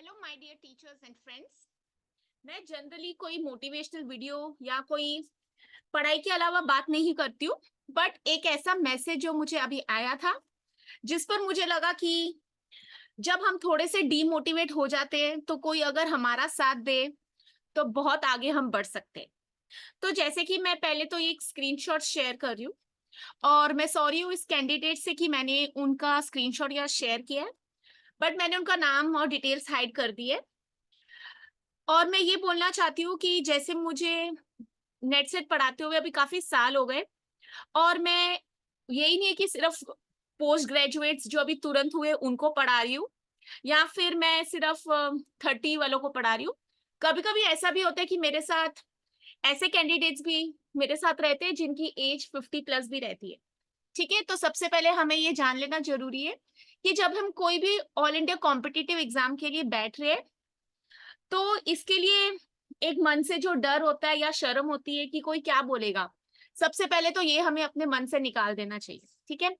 Hello my dear teachers and friends. मैं generally कोई motivational video या कोई पढ़ाई के अलावा बात नहीं करती हूँ। बट एक ऐसा मैसेज जो मुझे अभी आया था, जिस पर मुझे लगा कि जब हम थोड़े से डीमोटिवेट हो जाते हैं तो कोई अगर हमारा साथ दे तो बहुत आगे हम बढ़ सकते हैं। तो जैसे कि मैं पहले तो एक स्क्रीनशॉट शेयर कर रही हूँ, और मैं सॉरी हूँ इस कैंडिडेट से कि मैंने उनका स्क्रीनशॉट या शेयर किया है, बट मैंने उनका नाम और डिटेल्स हाइड कर दी है। और मैं ये बोलना चाहती हूँ कि जैसे मुझे नेट सेट पढ़ाते हुए अभी काफी साल हो गए, और मैं यही नहीं है कि सिर्फ पोस्ट ग्रेजुएट्स जो अभी तुरंत हुए उनको पढ़ा रही हूँ, या फिर मैं सिर्फ 30 वालों को पढ़ा रही हूँ। कभी कभी ऐसा भी होता है कि मेरे साथ ऐसे कैंडिडेट्स भी मेरे साथ रहते हैं जिनकी एज 50+ भी रहती है। ठीक है, तो सबसे पहले हमें ये जान लेना जरूरी है कि जब हम कोई भी ऑल इंडिया कॉम्पिटिटिव एग्जाम के लिए बैठ रहे हैं, तो इसके लिए एक मन से जो डर होता है या शर्म होती है कि कोई क्या बोलेगा, सबसे पहले तो ये हमें अपने मन से निकाल देना चाहिए। ठीक है,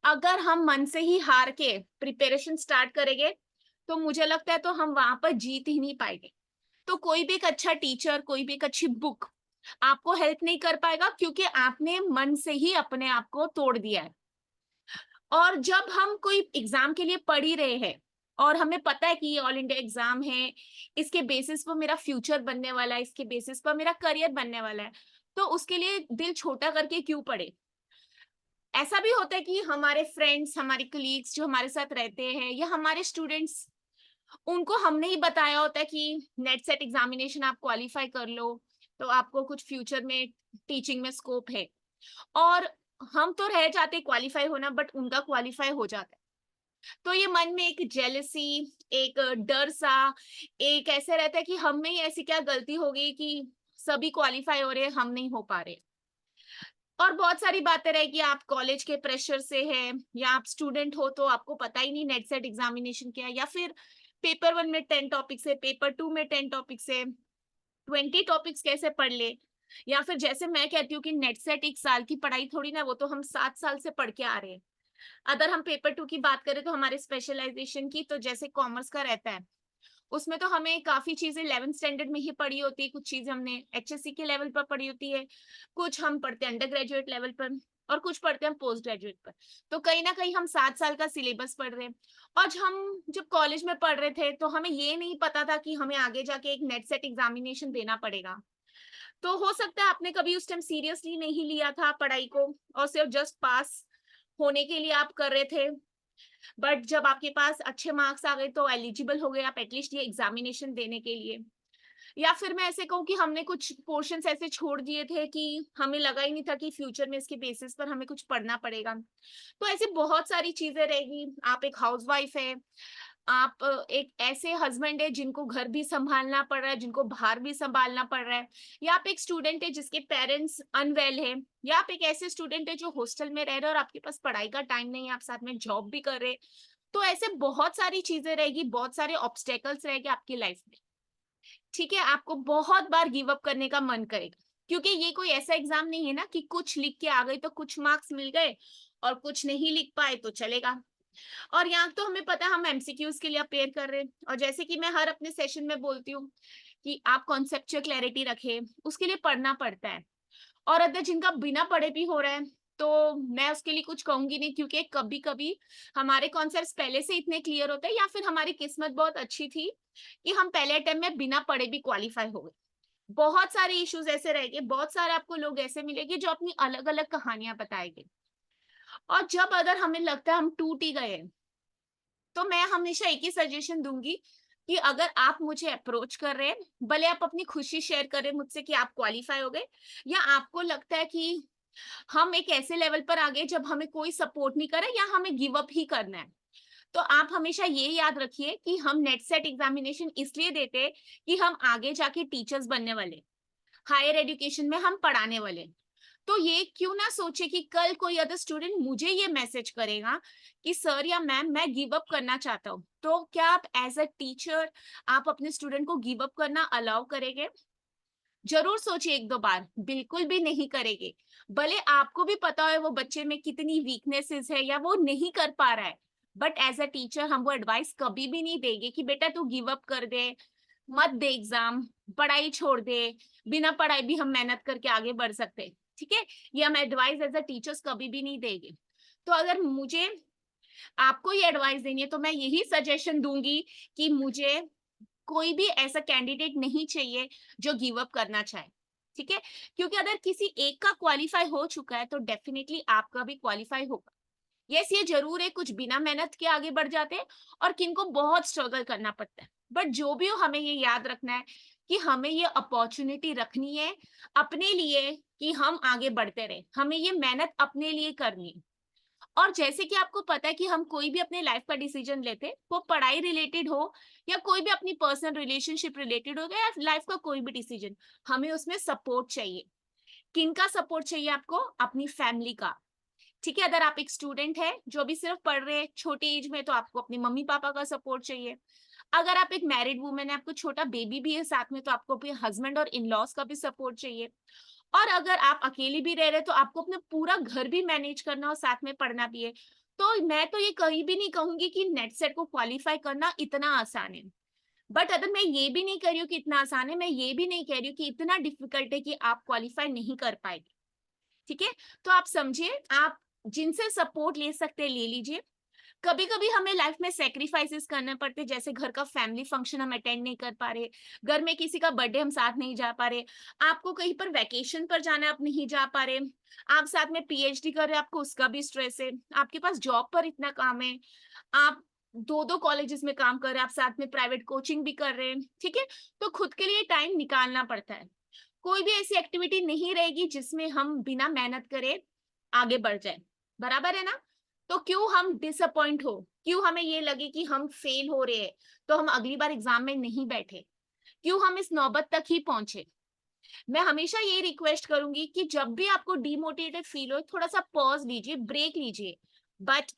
अगर हम मन से ही हार के प्रिपरेशन स्टार्ट करेंगे तो मुझे लगता है तो हम वहां पर जीत ही नहीं पाएंगे। तो कोई भी एक अच्छा टीचर, कोई भी एक अच्छी बुक आपको हेल्प नहीं कर पाएगा, क्योंकि आपने मन से ही अपने आप को तोड़ दिया है। और जब हम कोई एग्जाम के लिए पढ़ ही रहे हैं और हमें पता है कि ये ऑल इंडिया एग्जाम है, इसके बेसिस पर मेरा फ्यूचर बनने वाला है, इसके बेसिस पर मेरा करियर बनने वाला है, तो उसके लिए दिल छोटा करके क्यों पढ़े। ऐसा भी होता है कि हमारे फ्रेंड्स, हमारे कलीग्स जो हमारे साथ रहते हैं, या हमारे स्टूडेंट्स, उनको हमने ही बताया होता है कि नेट सेट एग्जामिनेशन आप क्वालिफाई कर लो तो आपको कुछ फ्यूचर में टीचिंग में स्कोप है। और हम तो रह जाते क्वालिफाई होना, बट उनका क्वालिफाई हो जाता है। तो ये मन में एक जेलसी, एक डर सा, एक ऐसे रहता है कि हम में ही ऐसी क्या गलती हो गई कि सभी क्वालिफाई हो रहे हैं, हम नहीं हो पा रहे। और बहुत सारी बातें रहेगी, आप कॉलेज के प्रेशर से है, या आप स्टूडेंट हो तो आपको पता ही नहीं नेट सेट एग्जामिनेशन क्या है, या फिर पेपर 1 में 10 टॉपिक्स है, पेपर 2 में 10 टॉपिक्स है, 20 टॉपिक्स कैसे पढ़ ले। या फिर जैसे मैं कहती हूँ कि नेट सेट 1 साल की पढ़ाई थोड़ी ना, वो तो हम 7 साल से पढ़ के आ रहे हैं। अगर हम पेपर 2 की बात करें तो हमारे स्पेशलाइजेशन की, तो जैसे कॉमर्स का रहता है, उसमें तो हमें काफी चीजें 11th स्टैंडर्ड में ही पढ़ी होती है, कुछ चीजें हमने एचएससी के लेवल पर पढ़ी होती है, कुछ हम पढ़ते हैं अंडर ग्रेजुएट लेवल पर, और कुछ पढ़ते हैं पोस्ट ग्रेजुएट पर। तो कहीं ना कहीं हम 7 साल का सिलेबस पढ़ रहे हैं। और हम जब कॉलेज में पढ़ रहे थे तो हमें ये नहीं पता था कि हमें आगे जाके एक नेट सेट एग्जामिनेशन देना पड़ेगा। तो हो सकता है आपने कभी उस टाइम सीरियसली नहीं लिया था पढ़ाई को, और सिर्फ जस्ट पास होने के लिए आप कर रहे थे। बट जब आपके पास अच्छे मार्क्स आ गए तो एलिजिबल हो गए आप एटलीस्ट ये एग्जामिनेशन देने के लिए। या फिर मैं ऐसे कहूँ कि हमने कुछ पोर्शंस ऐसे छोड़ दिए थे कि हमें लगा ही नहीं था कि फ्यूचर में इसके बेसिस पर हमें कुछ पढ़ना पड़ेगा। तो ऐसी बहुत सारी चीजें रहेगी। आप एक हाउसवाइफ है, आप एक ऐसे हस्बैंड है जिनको घर भी संभालना पड़ रहा है, जिनको बाहर भी संभालना पड़ रहा है, या आप एक स्टूडेंट है जिसके पेरेंट्स अनवेल है, या आप एक ऐसे स्टूडेंट है जो हॉस्टल में रह रहे हैं और आपके पास पढ़ाई का टाइम नहीं है, आप साथ में जॉब भी कर रहे हैं। तो ऐसे बहुत सारी चीजें रहेगी, बहुत सारे ऑब्स्टेकल्स रहेंगे आपकी लाइफ में। ठीक है, आपको बहुत बार गिव अप करने का मन करेगा, क्योंकि ये कोई ऐसा एग्जाम नहीं है ना कि कुछ लिख के आ गए तो कुछ मार्क्स मिल गए, और कुछ नहीं लिख पाए तो चलेगा। और यहाँ तो हमें पता है हम एमसीक्यूज के लिए अपेयर कर रहे हैं, और जैसे कि मैं हर अपने सेशन में बोलती हूँ कि आप कॉन्सेप्चुअल क्लैरिटी रखें, उसके लिए पढ़ना पड़ता है। और अगर जिनका बिना पढ़े भी हो रहा है तो मैं उसके लिए कुछ कहूंगी नहीं, क्योंकि कभी कभी हमारे कॉन्सेप्ट्स पहले से इतने क्लियर होते हैं, या फिर हमारी किस्मत बहुत अच्छी थी कि हम पहले अटेम्प्ट में बिना पढ़े भी क्वालिफाई हो गए। बहुत सारे इश्यूज ऐसे रहेंगे, बहुत सारे आपको लोग ऐसे मिलेंगे जो अपनी अलग अलग कहानियां बताएंगे। और जब अगर हमें लगता है हम टूट ही गए, तो मैं हमेशा एक ही सजेशन दूंगी कि अगर आप मुझे अप्रोच कर रहे हैं, भले आप अपनी खुशी शेयर करें मुझसे कि आप क्वालिफाई हो गए, या आपको लगता है कि हम एक ऐसे लेवल पर आ गए जब हमें कोई सपोर्ट नहीं करे या हमें गिव अप ही करना है, तो आप हमेशा ये याद रखिए कि हम नेट सेट एग्जामिनेशन इसलिए देते हैं कि हम आगे जाके टीचर्स बनने वाले, हायर एजुकेशन में हम पढ़ाने वाले। तो ये क्यों ना सोचे कि कल कोई अदर स्टूडेंट मुझे ये मैसेज करेगा कि सर या मैम मैं गिव अप करना चाहता हूँ, तो क्या आप एज अ टीचर आप अपने स्टूडेंट को गिव अप करना अलाउ करेंगे? जरूर सोचिए एक दो बार, बिल्कुल भी नहीं करेंगे। भले आपको भी पता है वो बच्चे में कितनी वीकनेसेस है या वो नहीं कर पा रहा है, बट एज अ टीचर हम वो एडवाइस कभी भी नहीं देंगे कि बेटा तू गिव अप कर दे, मत दे एग्जाम, पढ़ाई छोड़ दे, बिना पढ़ाई भी हम मेहनत करके आगे बढ़ सकते हैं, ठीक है। ये हम एडवाइस एज अ टीचर्स कभी भी नहीं देंगे। तो अगर मुझे आपको ये एडवाइस देनी है तो मैं यही सजेशन दूंगी कि मुझे कोई भी ऐसा कैंडिडेट नहीं चाहिए जो गिव अप करना चाहे, ठीक है। क्योंकि अगर किसी एक का क्वालिफाई हो चुका है तो डेफिनेटली आपका भी क्वालिफाई होगा। यस, ये जरूर है कुछ बिना मेहनत के आगे बढ़ जाते हैं और किनको बहुत स्ट्रगल करना पड़ता है, बट जो भी हो हमें ये याद रखना है कि हमें ये अपॉर्चुनिटी रखनी है अपने लिए कि हम आगे बढ़ते रहे, हमें ये मेहनत अपने लिए करनी है। और जैसे कि आपको पता है कि हम कोई भी अपने लाइफ का डिसीजन लेते, वो पढ़ाई रिलेटेड हो या कोई भी अपनी पर्सनल रिलेशनशिप रिलेटेड हो गया या लाइफ का कोई भी डिसीजन, हमें उसमें सपोर्ट चाहिए। किनका सपोर्ट चाहिए आपको? अपनी फैमिली का, ठीक है। अगर आप एक स्टूडेंट है जो भी सिर्फ पढ़ रहे हैं छोटी एज में, तो आपको अपने मम्मी पापा का सपोर्ट चाहिए। अगर आप एक मैरिड वुमेन है, आपको छोटा बेबी भी है साथ में, तो आपको अपने हस्बैंड और इन लॉज का भी सपोर्ट चाहिए। और अगर आप अकेली भी रह रहे तो आपको अपना पूरा घर भी मैनेज करना और साथ में पढ़ना भी है। तो मैं तो ये कहीं भी नहीं कहूंगी कि नेट सेट को क्वालिफाई करना इतना आसान है, बट अगर मैं ये भी नहीं कह रही हूँ कि इतना आसान है, मैं ये भी नहीं कह रही हूँ कि इतना डिफिकल्ट है कि आप क्वालिफाई नहीं कर पाएंगे, ठीक है। तो आप समझिए, आप जिनसे सपोर्ट ले सकते हैं ले लीजिए। कभी कभी हमें लाइफ में सेक्रीफाइसेस करने पड़ते, जैसे घर का फैमिली फंक्शन हम अटेंड नहीं कर पा रहे, घर में किसी का बर्थडे हम साथ नहीं जा पा रहे, आपको कहीं पर वैकेशन पर जाना है आप नहीं जा पा रहे, आप साथ में पीएचडी कर रहे हैं आपको उसका भी स्ट्रेस है, आपके पास जॉब पर इतना काम है, आप दो दो कॉलेजेस में काम कर रहे हैं, आप साथ में प्राइवेट कोचिंग भी कर रहे हैं, ठीक है। तो खुद के लिए टाइम निकालना पड़ता है। कोई भी ऐसी एक्टिविटी नहीं रहेगी जिसमें हम बिना मेहनत करे आगे बढ़ जाए, बराबर है ना। तो क्यों हम डिसअपॉइंट हो, क्यों हमें ये लगे कि हम फेल हो रहे हैं तो हम अगली बार एग्जाम में नहीं बैठे, क्यों हम इस नौबत तक ही पहुंचे। मैं हमेशा ये रिक्वेस्ट करूंगी कि जब भी आपको डिमोटिवेटेड फील हो, थोड़ा सा पॉज लीजिए, ब्रेक लीजिए, बट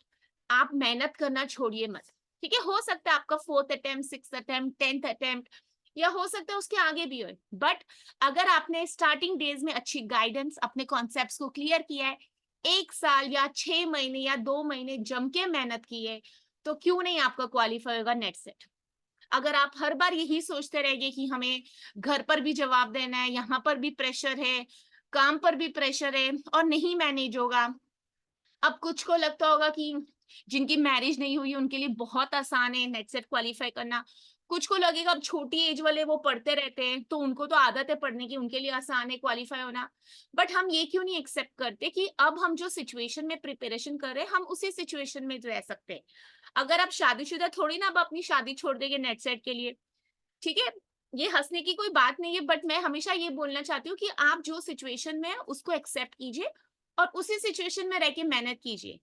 आप मेहनत करना छोड़िए मत, ठीक है। हो सकता है आपका 4th attempt, 6th attempt, 10th attempt, या हो सकता है उसके आगे भी हो, बट अगर आपने स्टार्टिंग डेज में अच्छी गाइडेंस, अपने कॉन्सेप्ट्स को क्लियर किया है, 1 साल या 6 महीने या 2 महीने जम के मेहनत की है, तो क्यों नहीं आपका क्वालिफाई होगा नेट सेट। अगर आप हर बार यही सोचते रहेंगे कि हमें घर पर भी जवाब देना है, यहाँ पर भी प्रेशर है, काम पर भी प्रेशर है और नहीं मैनेज होगा। अब कुछ को लगता होगा कि जिनकी मैरिज नहीं हुई उनके लिए बहुत आसान है नेट सेट क्वालिफाई करना, कुछ को लगेगा अब छोटी एज वाले वो पढ़ते रहते हैं तो उनको तो आदत है पढ़ने की, उनके लिए आसान है क्वालिफाई होना। बट हम ये क्यों नहीं एक्सेप्ट करते कि अब हम जो सिचुएशन में प्रिपरेशन कर रहे हैं हम उसी सिचुएशन में रह सकते हैं। अगर आप शादीशुदा थोड़ी ना अब अपनी शादी छोड़ देंगे नेट सेट के लिए, ठीक है। ये हंसने की कोई बात नहीं है, बट मैं हमेशा ये बोलना चाहती हूँ कि आप जो सिचुएशन में है उसको एक्सेप्ट कीजिए और उसी सिचुएशन में रह के मेहनत कीजिए।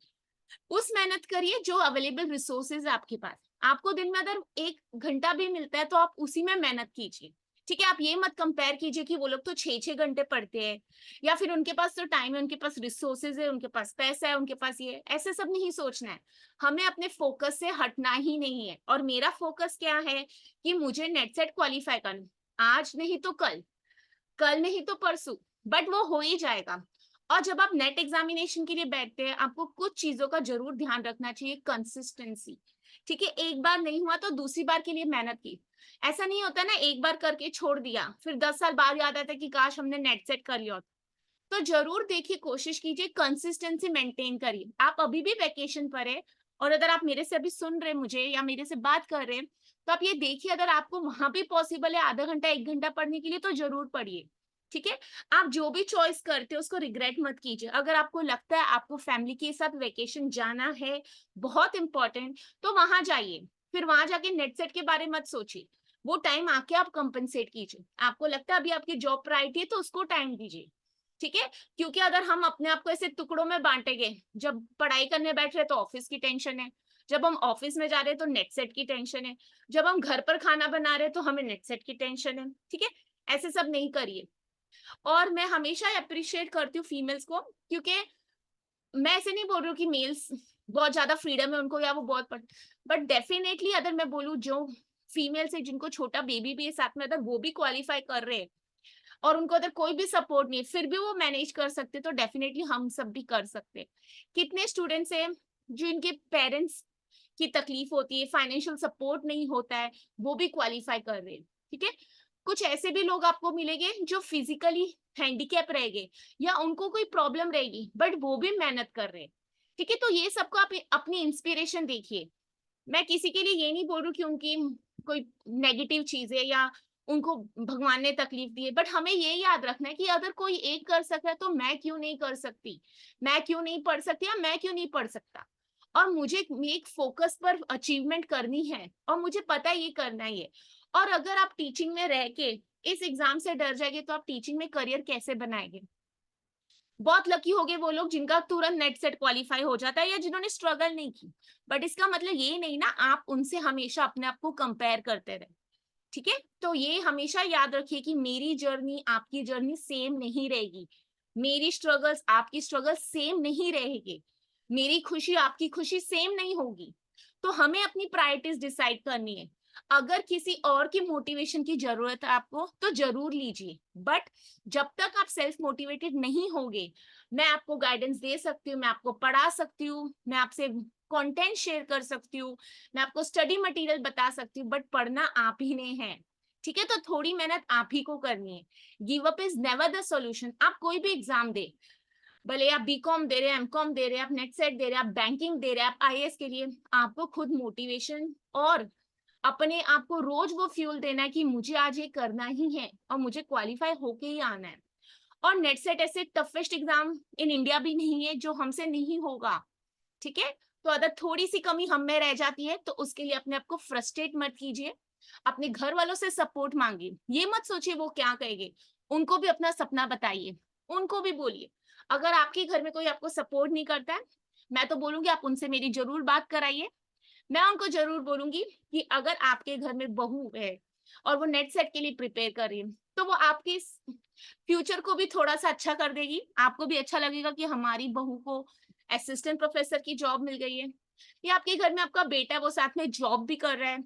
उस मेहनत करिए जो अवेलेबल रिसोर्सेज है आपके पास, आपको दिन में अगर 1 घंटा भी मिलता है तो आप उसी में मेहनत कीजिए, ठीक है। आप ये मत कंपेयर कीजिए कि वो लोग तो 6-6 घंटे पढ़ते हैं या फिर उनके पास तो टाइम है, उनके पास रिसोर्सेज है, उनके पास पैसा है, उनके पास ये, ऐसे सब नहीं सोचना है। हमें अपने फोकस से हटना ही नहीं है, और मेरा फोकस क्या है कि मुझे नेट सेट क्वालिफाई करना, आज नहीं तो कल, कल नहीं तो परसों, बट वो हो ही जाएगा। और जब आप नेट एग्जामिनेशन के लिए बैठते हैं आपको कुछ चीजों का जरूर ध्यान रखना चाहिए, कंसिस्टेंसी, ठीक है। एक बार नहीं हुआ तो दूसरी बार के लिए मेहनत की। ऐसा नहीं होता ना एक बार करके छोड़ दिया फिर 10 साल बाद याद आता है कि काश हमने नेट सेट कर लिया होता। तो जरूर देखिए, कोशिश कीजिए, कंसिस्टेंसी मेंटेन करिए। आप अभी भी वैकेशन पर है और अगर आप मेरे से अभी सुन रहे मुझे या मेरे से बात कर रहे हैं तो आप ये देखिए, अगर आपको वहां भी पॉसिबल है आधा घंटा 1 घंटा पढ़ने के लिए तो जरूर पढ़िए, ठीक है। आप जो भी चॉइस करते हो उसको रिग्रेट मत कीजिए। अगर आपको लगता है आपको फैमिली के साथ वेकेशन जाना है, बहुत इंपॉर्टेंट, तो वहां जाइए, फिर वहां जाके नेट सेट के बारे मत सोचिए, वो टाइम आके आप कंपनसेट कीजिए। आपको लगता है अभी आपकी जॉब प्रायोरिटी है तो उसको टाइम दीजिए, ठीक है। क्योंकि अगर हम अपने आप को ऐसे टुकड़ों में बांटेंगे, जब पढ़ाई करने बैठ रहे तो ऑफिस की टेंशन है, जब हम ऑफिस में जा रहे हैं तो नेट सेट की टेंशन है, जब हम घर पर खाना बना रहे हैं तो हमें नेट सेट की टेंशन है, ठीक है। ऐसे सब नहीं करिए। और मैं हमेशा अप्रिशिएट करती हूँ फीमेल्स को, क्योंकि मैं ऐसे नहीं बोल रही हूँ कि मेल्स बहुत ज्यादा फ्रीडम है उनको या वो बहुत पढ़, बट डेफिनेटली अगर मैं बोलूँ जो फीमेल्स है जिनको छोटा बेबी भी है साथ में, अगर वो भी क्वालिफाई कर रहे हैं और उनको अगर कोई भी सपोर्ट नहीं है फिर भी वो मैनेज कर सकते, तो डेफिनेटली हम सब भी कर सकते। कितने स्टूडेंट्स हैं जो इनके पेरेंट्स की तकलीफ होती है, फाइनेंशियल सपोर्ट नहीं होता है, वो भी क्वालिफाई कर रहे हैं। ठीक है, कुछ ऐसे भी लोग आपको मिलेंगे जो फिजिकली हैंडीकैप रहेंगे या उनको कोई प्रॉब्लम रहेगी बट वो भी मेहनत कर रहे हैं। ठीक है, तो ये सबको आप अपनी इंस्पिरेशन देखिए। मैं किसी के लिए ये नहीं बोल रही कि उनकी कोई नेगेटिव चीज है या उनको भगवान ने तकलीफ दी है, बट हमें ये याद रखना है कि अगर कोई एक कर सकता है तो मैं क्यों नहीं कर सकती, मैं क्यों नहीं पढ़ सकती या मैं क्यों नहीं पढ़ सकता। और मुझे एक फोकस पर अचीवमेंट करनी है और मुझे पता है ये करना ही है। और अगर आप टीचिंग में रह के इस एग्जाम से डर जाएंगे तो आप टीचिंग में करियर कैसे बनाएंगे। बहुत लकी हो गए वो लोग जिनका तुरंत नेट सेट क्वालिफाई हो जाता है या जिन्होंने स्ट्रगल नहीं की, बट इसका मतलब ये नहीं ना आप उनसे हमेशा अपने आप को कंपेयर करते रहे। ठीक है, तो ये हमेशा याद रखिए कि मेरी जर्नी आपकी जर्नी सेम नहीं रहेगी, मेरी स्ट्रगल्स आपकी स्ट्रगल सेम नहीं रहेगी, मेरी खुशी आपकी खुशी सेम नहीं होगी। तो हमें अपनी प्रायोरिटीज डिसाइड करनी है। अगर किसी और की मोटिवेशन की जरूरत है आपको तो जरूर लीजिए, बट जब तक आप सेल्फ मोटिवेटेड नहीं होगे, मैं आपको गाइडेंस दे सकती हूँ, मैं आपको पढ़ा सकती हूँ, मैं आपसे कंटेंट शेयर कर सकती हूँ, मैं आपको स्टडी मटेरियल बता सकती हूँ, बट पढ़ना आप ही ने है। ठीक है, तो थोड़ी मेहनत आप ही को करनी है। Give up is never the solution. आप कोई भी एग्जाम दे, भले आप बीकॉम दे रहे हैं, एमकॉम दे रहे हैं, आप नेट सेट दे रहे हैं, आप बैंकिंग दे रहे हैं, आप आईएएस के लिए, आपको खुद मोटिवेशन और अपने आप को रोज वो फ्यूल देना है कि मुझे आज ये करना ही है और मुझे क्वालिफाई होके ही आना है। और नेट सेट ऐसे टफेस्ट एग्जाम इन इंडिया भी नहीं है जो हमसे नहीं होगा। ठीक है, तो अगर थोड़ी सी कमी हम में रह जाती है तो उसके लिए अपने आप को फ्रस्ट्रेट मत कीजिए, अपने घर वालों से सपोर्ट मांगिए। ये मत सोचिए वो क्या कहेंगे, उनको भी अपना सपना बताइए, उनको भी बोलिए। अगर आपके घर में कोई आपको सपोर्ट नहीं करता है, मैं तो बोलूंगी आप उनसे मेरी जरूर बात कराइए। मैं उनको जरूर बोलूंगी कि अगर आपके घर में बहू है और वो नेट सेट के लिए प्रिपेयर कर रही है तो वो आपके फ्यूचर को भी थोड़ा सा अच्छा कर देगी, आपको भी अच्छा लगेगा कि हमारी बहू को असिस्टेंट प्रोफेसर की जॉब मिल गई है, या आपके घर में आपका बेटा वो साथ में जॉब भी कर रहा है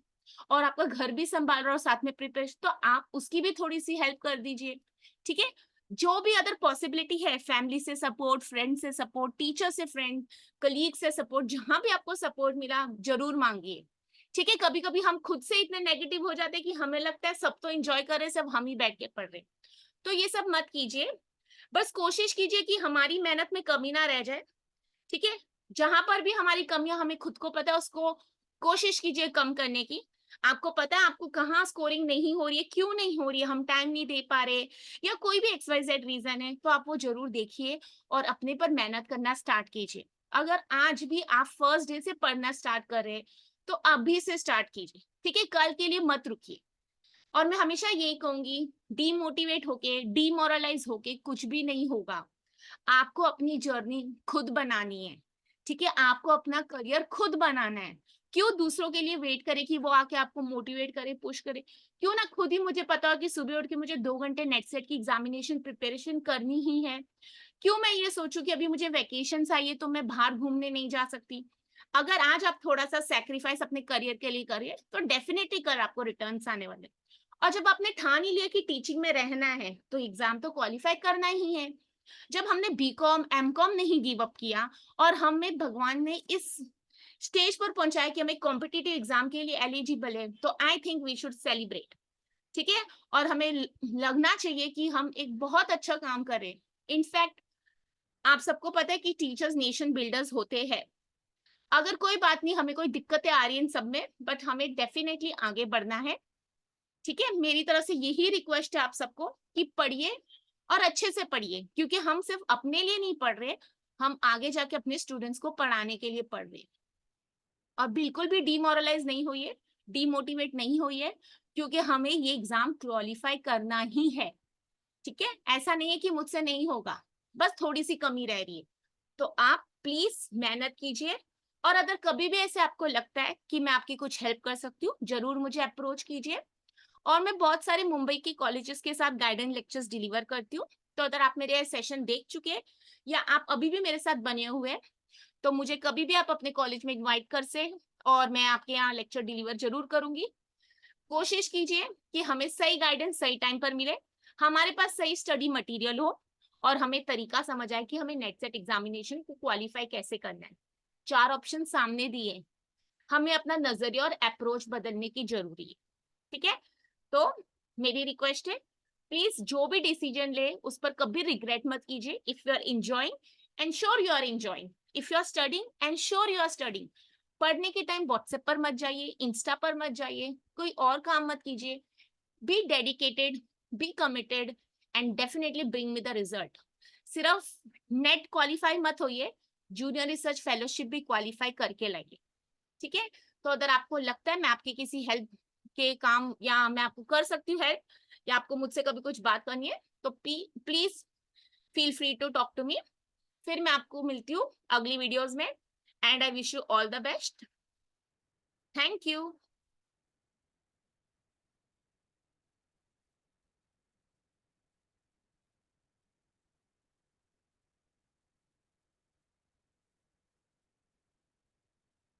और आपका घर भी संभाल रहा है और साथ में प्रिपेयर, तो आप उसकी भी थोड़ी सी हेल्प कर दीजिए। ठीक है, जो भी अदर पॉसिबिलिटी है, फैमिली से सपोर्ट, फ्रेंड से सपोर्ट, टीचर से फ्रेंड, कलीग से सपोर्ट, जहां भी आपको सपोर्ट मिला जरूर मांगिए। ठीक है, कभी कभी हम खुद से इतने नेगेटिव हो जाते हैं कि हमें लगता है सब तो एंजॉय कर रहे हैं, सब हम ही बैठ के पढ़ रहे हैं, तो ये सब मत कीजिए। बस कोशिश कीजिए कि हमारी मेहनत में कमी ना रह जाए। ठीक है, जहां पर भी हमारी कमियां हमें खुद को पता है उसको कोशिश कीजिए कम करने की। आपको पता है आपको कहाँ स्कोरिंग नहीं हो रही है, क्यों नहीं हो रही है, हम टाइम नहीं दे पा रहे या कोई भी XYZ रीजन है, तो आप वो जरूर देखिए और अपने पर मेहनत करना स्टार्ट कीजिए। अगर आज भी आप फर्स्ट डे से पढ़ना स्टार्ट कर रहे हैं तो अभी से स्टार्ट कीजिए। ठीक है, कल के लिए मत रुकिए। और मैं हमेशा यही कहूंगी, डीमोटिवेट होके, डीमोरलाइज होके कुछ भी नहीं होगा। आपको अपनी जर्नी खुद बनानी है। ठीक है, आपको अपना करियर खुद बनाना है। क्यों दूसरों के लिए वेट करे कि वो आके आपको मोटिवेट करे, पुश करे। क्यों ना खुद ही मुझे पता हो कि सुबह उठ के मुझे 2 घंटे नेट सेट की एग्जामिनेशन प्रिपरेशन करनी ही है। क्यों मैं ये सोचूं कि अभी मुझे वैकेशन आई है तो मैं बाहर घूमने नहीं जा सकती। अगर आज आप थोड़ा सा सेक्रीफाइस अपने करियर के लिए करिए तो डेफिनेटली कल आपको रिटर्न्स आने वाले। और जब आपने ठान ही लिया कि टीचिंग में रहना है तो एग्जाम तो क्वालिफाई करना ही है। जब हमने बीकॉम एमकॉम नहीं गिव अप किया और हमें भगवान ने इस स्टेज पर पहुंचाया कि हम एक कॉम्पिटिटिव एग्जाम के लिए एलिजिबल है, तो I think we should celebrate. ठीक है, और हमें लगना चाहिए कि हम एक बहुत अच्छा काम करें। इनफैक्ट आप सबको पता है कि टीचर्स नेशन बिल्डर्स होते हैं। अगर कोई बात नहीं, हमें कोई दिक्कतें आ रही हैं इन सब में, बट हमें डेफिनेटली आगे बढ़ना है। ठीक है, मेरी तरफ से यही रिक्वेस्ट है आप सबको कि पढ़िए और अच्छे से पढ़िए, क्योंकि हम सिर्फ अपने लिए नहीं पढ़ रहे, हम आगे जाके अपने स्टूडेंट्स को पढ़ाने के लिए पढ़ रहे। और बिल्कुल भी डीमोरलाइज नहीं होइए, डीमोटिवेट नहीं होइए, क्योंकि हमें ये एग्जाम क्वालिफाई करना ही है। ठीक है, ऐसा नहीं है कि मुझसे नहीं होगा, बस थोड़ी सी कमी रह रही है। तो आप प्लीज मेहनत कीजिए। और अगर कभी भी ऐसे आपको लगता है कि मैं आपकी कुछ हेल्प कर सकती हूँ, जरूर मुझे अप्रोच कीजिए। और मैं बहुत सारे मुंबई के कॉलेजेस के साथ गाइडेंस लेक्चर्स डिलीवर करती हूँ। तो अगर आप मेरे सेशन देख चुके हैं या आप अभी भी मेरे साथ बने हुए हैं तो मुझे कभी भी आप अपने कॉलेज में इनवाइट कर से और मैं आपके यहाँ लेक्चर डिलीवर जरूर करूंगी। कोशिश कीजिए कि हमें सही गाइडेंस सही टाइम पर मिले, हमारे पास सही स्टडी मटेरियल हो और हमें तरीका समझ आए कि हमें नेट सेट एग्जामिनेशन को क्वालिफाई कैसे करना है। 4 ऑप्शन सामने दिए, हमें अपना नजरिया और अप्रोच बदलने की जरूरी है, ठीक है। तो मेरी रिक्वेस्ट है, प्लीज जो भी डिसीजन ले उस पर कभी रिग्रेट मत कीजिए। If you are enjoying, ensure you are enjoying. If you are studying, ensure you are studying. पढ़ने के टाइम व्हाट्सएप पर मत जाइए, इंस्टा पर मत जाइए, कोई और काम मत कीजिए। Be dedicated, be committed, and definitely bring me the result. सिर्फ नेट क्वालिफाई मत होइए, जूनियर रिसर्च फेलोशिप भी क्वालिफाई करके लाइए, ठीक है। तो अगर आपको लगता है मैं आपकी किसी हेल्प के काम, या मैं आपको कर सकती हूँ हेल्प, या आपको मुझसे कभी कुछ बात करनी है, तो please feel free to talk to me. फिर मैं आपको मिलती हूँ अगली वीडियोस में, and I wish you all the best. Thank you.